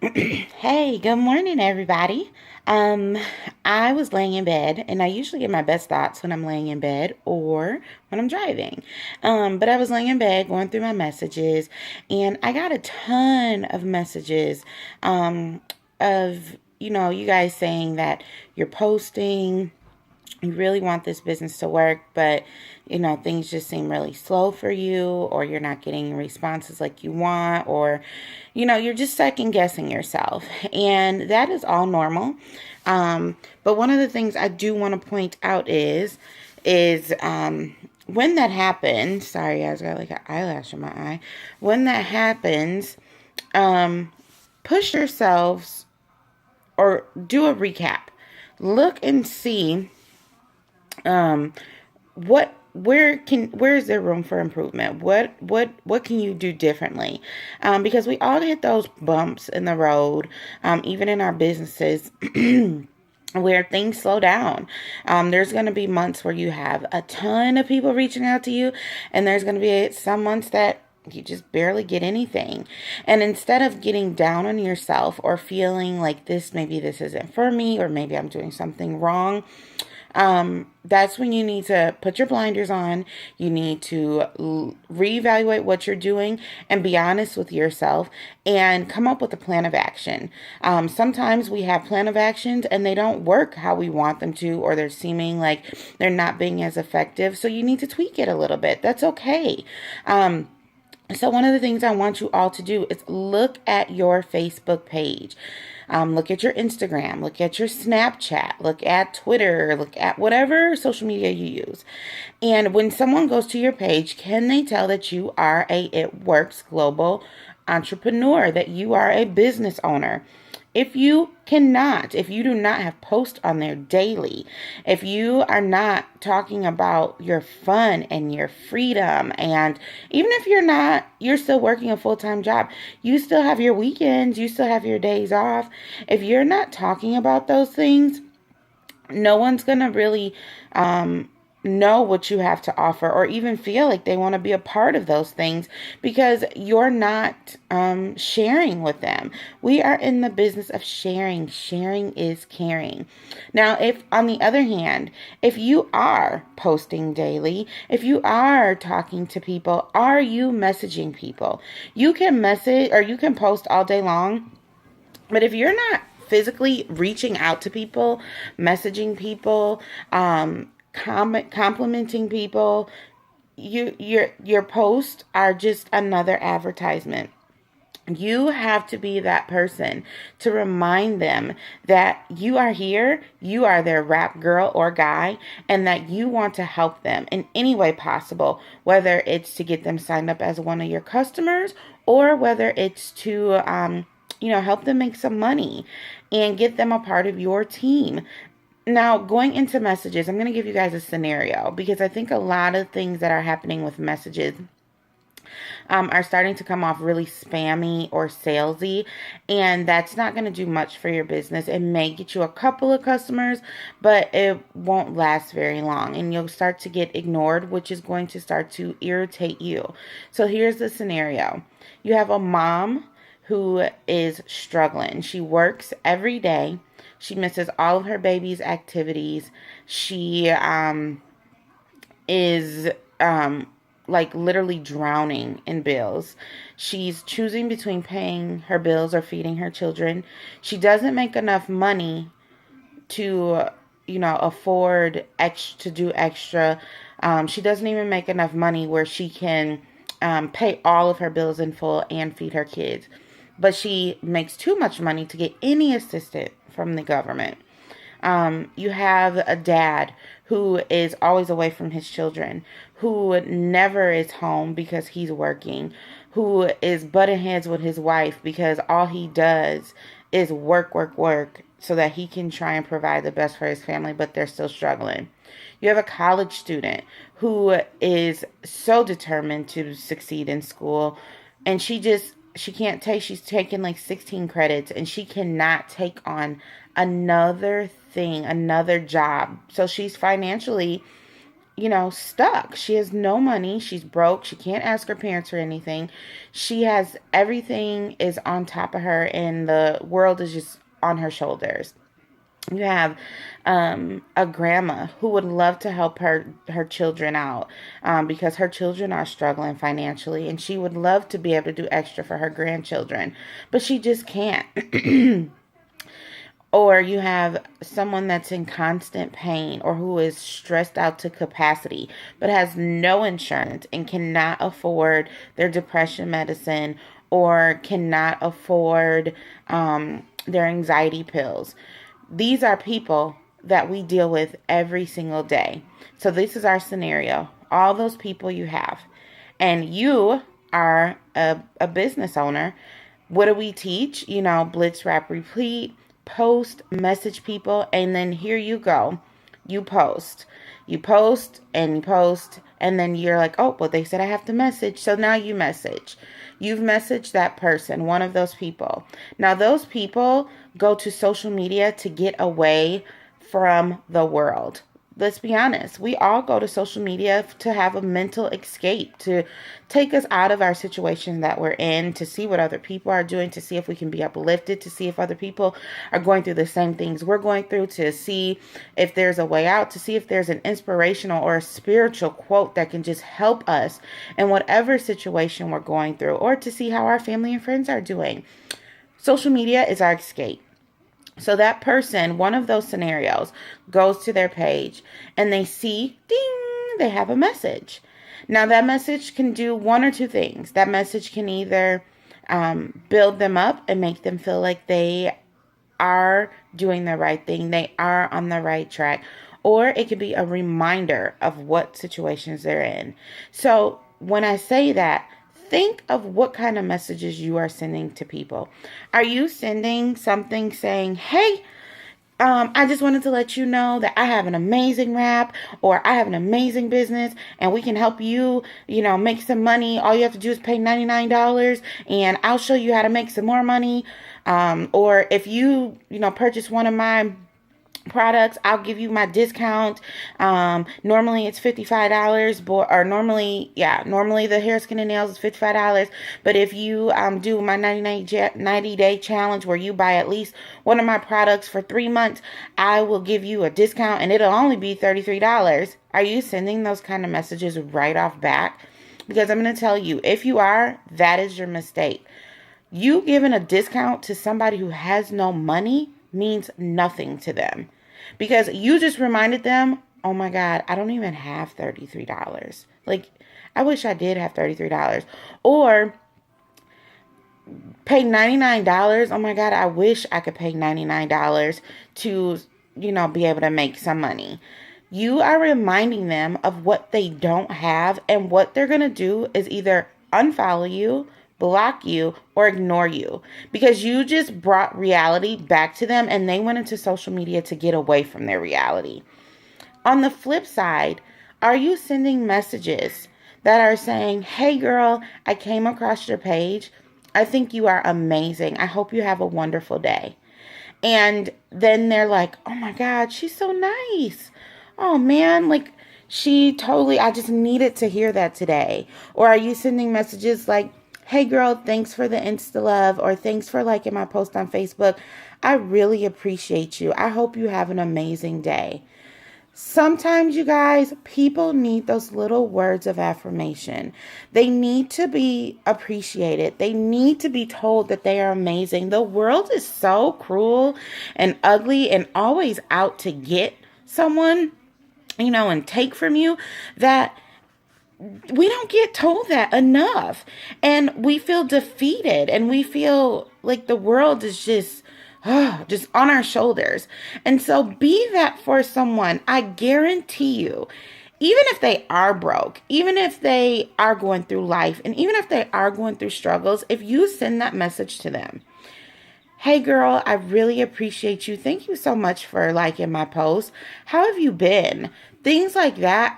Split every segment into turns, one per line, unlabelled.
Hey, good morning, everybody. Um, I was laying in bed, and I usually get my best thoughts when I'm laying in bed or when I'm driving. But I was laying in bed going through my messages, and I got a ton of messages of, you guys saying that you're posting, you really want this business to work, but things just seem really slow for you, or you're not getting responses like you want, or you're just second guessing yourself. And that is all normal. But one of the things I do want to point out is when that happens, sorry guys, I got like an eyelash in my eye. When that happens, push yourselves or do a recap. Look and see um, where is there room for improvement? What can you do differently? Because we all hit those bumps in the road, even in our businesses. Where things slow down. There's going to be months where you have a ton of people reaching out to you, and there's going to be some months that you just barely get anything. And instead of getting down on yourself or feeling like maybe this isn't for me, or maybe I'm doing something wrong, that's when you need to put your blinders on. You need to reevaluate what you're doing and be honest with yourself and come up with a plan of action. Sometimes we have plan of actions and they don't work how we want them to, or they're seeming like they're not being as effective. So you need to tweak it a little bit. That's okay. So one of the things I want you all to do is look at your Facebook page. Look at your Instagram, look at your Snapchat, look at Twitter, look at whatever social media you use. And when someone goes to your page, can they tell that you are a It Works global entrepreneur, that you are a business owner? If you do not have posts on there daily, if you are not talking about your fun and your freedom, and even if you're still working a full-time job, you still have your weekends, you still have your days off. If you're not talking about those things, no one's going to really know what you have to offer, or even feel like they want to be a part of those things, because you're not sharing with them. We are in the business of sharing. Sharing is caring. Now, if on the other hand, if you are posting daily, if you are talking to people, are you messaging people? You can message or you can post all day long, but if you're not physically reaching out to people, messaging people, complimenting people, your posts are just another advertisement. You have to be that person to remind them that you are here, you are their rap girl or guy, and that you want to help them in any way possible, whether it's to get them signed up as one of your customers, or whether it's to help them make some money and get them a part of your team. Now, going into messages, I'm going to give you guys a scenario, because I think a lot of things that are happening with messages are starting to come off really spammy or salesy, and that's not going to do much for your business. It may get you a couple of customers, but it won't last very long, and you'll start to get ignored, which is going to start to irritate you. So here's the scenario. You have a mom who is struggling. She works every day. She misses all of her baby's activities. She is like literally drowning in bills. She's choosing between paying her bills or feeding her children. She doesn't make enough money to, afford to do extra. She doesn't even make enough money where she can pay all of her bills in full and feed her kids. But she makes too much money to get any assistance from the government. You have a dad who is always away from his children, who never is home because he's working, who is butting heads with his wife because all he does is work, work, work, so that he can try and provide the best for his family, but they're still struggling. You have a college student who is so determined to succeed in school, and she can't take, she's taken like 16 credits, and she cannot take on another thing, another job. So she's financially stuck. She has no money. She's broke. She can't ask her parents for anything. She has everything is on top of her, and the world is just on her shoulders. You have a grandma who would love to help her children out because her children are struggling financially, and she would love to be able to do extra for her grandchildren, but she just can't. Or you have someone that's in constant pain or who is stressed out to capacity but has no insurance and cannot afford their depression medicine or cannot afford their anxiety pills. These are people that we deal with every single day. So this is our scenario. All those people you have. And you are a business owner. What do we teach? Blitz, wrap, repeat, post, message people, and then here you go. You post. You post, and then you're like, oh, well, they said I have to message. So now you message. You've messaged that person, one of those people. Now, those people go to social media to get away from the world. Let's be honest. We all go to social media to have a mental escape, to take us out of our situation that we're in, to see what other people are doing, to see if we can be uplifted, to see if other people are going through the same things we're going through, to see if there's a way out, to see if there's an inspirational or a spiritual quote that can just help us in whatever situation we're going through, or to see how our family and friends are doing. Social media is our escape. So that person, one of those scenarios, goes to their page and they see, ding, they have a message. Now that message can do one or two things. That message can either build them up and make them feel like they are doing the right thing, they are on the right track, or it could be a reminder of what situations they're in. So when I say that, think of what kind of messages you are sending to people. Are you sending something saying, hey, I just wanted to let you know that I have an amazing wrap, or I have an amazing business and we can help you, make some money. All you have to do is pay $99 and I'll show you how to make some more money. Or if you, purchase one of my products, I'll give you my discount. Normally it's $55, normally the hair, skin, and nails is $55. But if you do my 90-day challenge where you buy at least one of my products for 3 months, I will give you a discount and it'll only be $33. Are you sending those kind of messages right off back? Because I'm going to tell you, if you are, that is your mistake. You giving a discount to somebody who has no money means nothing to them, because you just reminded them, oh my God, I don't even have $33. Like, I wish I did have $33. Or pay $99. Oh my God, I wish I could pay $99 to, be able to make some money. You are reminding them of what they don't have, and what they're going to do is either unfollow you, block you, or ignore you, because you just brought reality back to them and they went into social media to get away from their reality. On the flip side, are you sending messages that are saying, hey girl, I came across your page. I think you are amazing. I hope you have a wonderful day. And then they're like, oh my God, she's so nice. Oh man, like I just needed to hear that today. Or are you sending messages like, hey girl, thanks for the Insta love, or thanks for liking my post on Facebook. I really appreciate you. I hope you have an amazing day. Sometimes, you guys, people need those little words of affirmation. They need to be appreciated. They need to be told that they are amazing. The world is so cruel and ugly and always out to get someone, and take from you, that we don't get told that enough. And we feel defeated, and we feel like the world is just on our shoulders. And so be that for someone. I guarantee you, even if they are broke, even if they are going through life, and even if they are going through struggles, if you send that message to them, hey girl, I really appreciate you. Thank you so much for liking my post. How have you been? Things like that,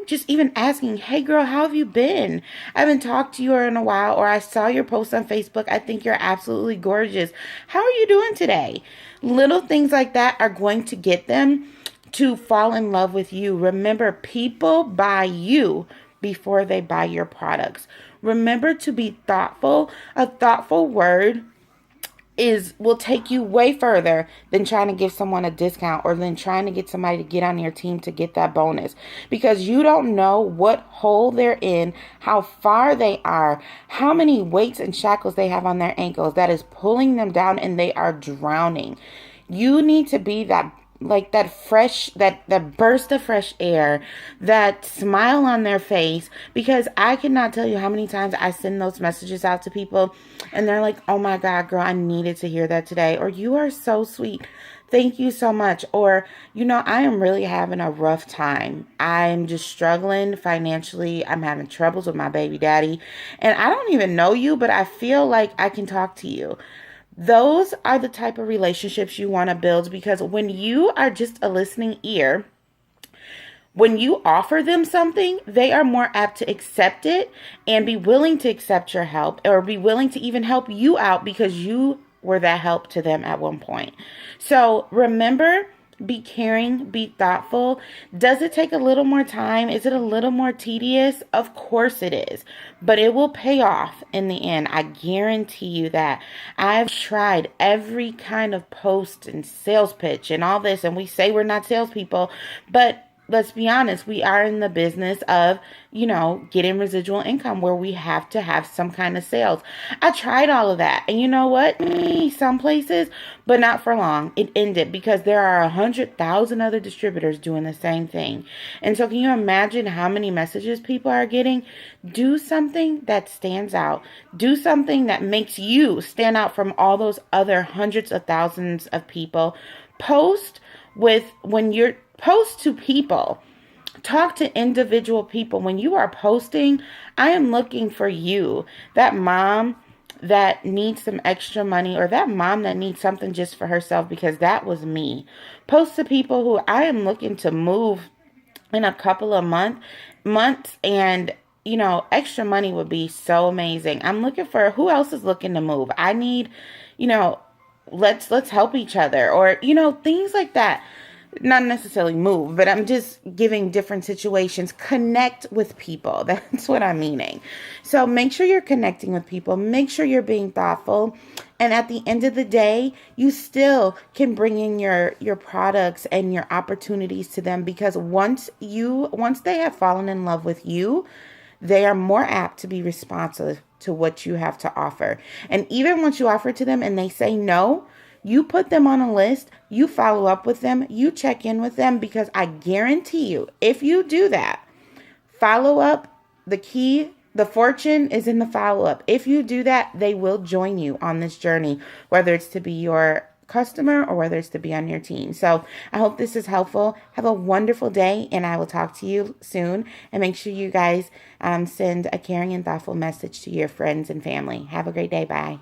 just even asking, hey girl, how have you been? I haven't talked to you in a while, or I saw your post on Facebook. I think you're absolutely gorgeous. How are you doing today? Little things like that are going to get them to fall in love with you. Remember, people buy you before they buy your products. Remember to be thoughtful. A thoughtful word will take you way further than trying to give someone a discount or than trying to get somebody to get on your team to get that bonus, because you don't know what hole they're in, how far they are, how many weights and shackles they have on their ankles that is pulling them down and they are drowning. You need to be that, like, that fresh, that burst of fresh air, that smile on their face, because I cannot tell you how many times I send those messages out to people and they're like, oh my God, girl, I needed to hear that today. Or, you are so sweet. Thank you so much. Or, I am really having a rough time. I'm just struggling financially. I'm having troubles with my baby daddy. And I don't even know you, but I feel like I can talk to you. Those are the type of relationships you want to build, because when you are just a listening ear, when you offer them something, they are more apt to accept it and be willing to accept your help, or be willing to even help you out because you were that help to them at one point. So remember, be caring, be thoughtful. Does it take a little more time? Is it a little more tedious? Of course it is, but it will pay off in the end. I guarantee you that. I've tried every kind of post and sales pitch and all this, and we say we're not salespeople, but let's be honest, we are in the business of, getting residual income where we have to have some kind of sales. I tried all of that. And you know what? Some places, but not for long. It ended because there are 100,000 other distributors doing the same thing. And so can you imagine how many messages people are getting? Do something that stands out. Do something that makes you stand out from all those other hundreds of thousands of people. Post to people. Talk to individual people. When you are posting, I am looking for you. That mom that needs some extra money, or that mom that needs something just for herself, because that was me. Post to people who I am looking to move in a couple of months, and extra money would be so amazing. I'm looking for who else is looking to move. I need, let's help each other, or things like that. Not necessarily move, but I'm just giving different situations. Connect with people. That's what I'm meaning. So make sure you're connecting with people. Make sure you're being thoughtful. And at the end of the day, you still can bring in your products and your opportunities to them, because once they have fallen in love with you, they are more apt to be responsive to what you have to offer. And even once you offer to them and they say no, you put them on a list, you follow up with them, you check in with them, because I guarantee you, if you do that, follow up, the fortune is in the follow up. If you do that, they will join you on this journey, whether it's to be your customer or whether it's to be on your team. So I hope this is helpful. Have a wonderful day, and I will talk to you soon. And make sure you guys send a caring and thoughtful message to your friends and family. Have a great day. Bye.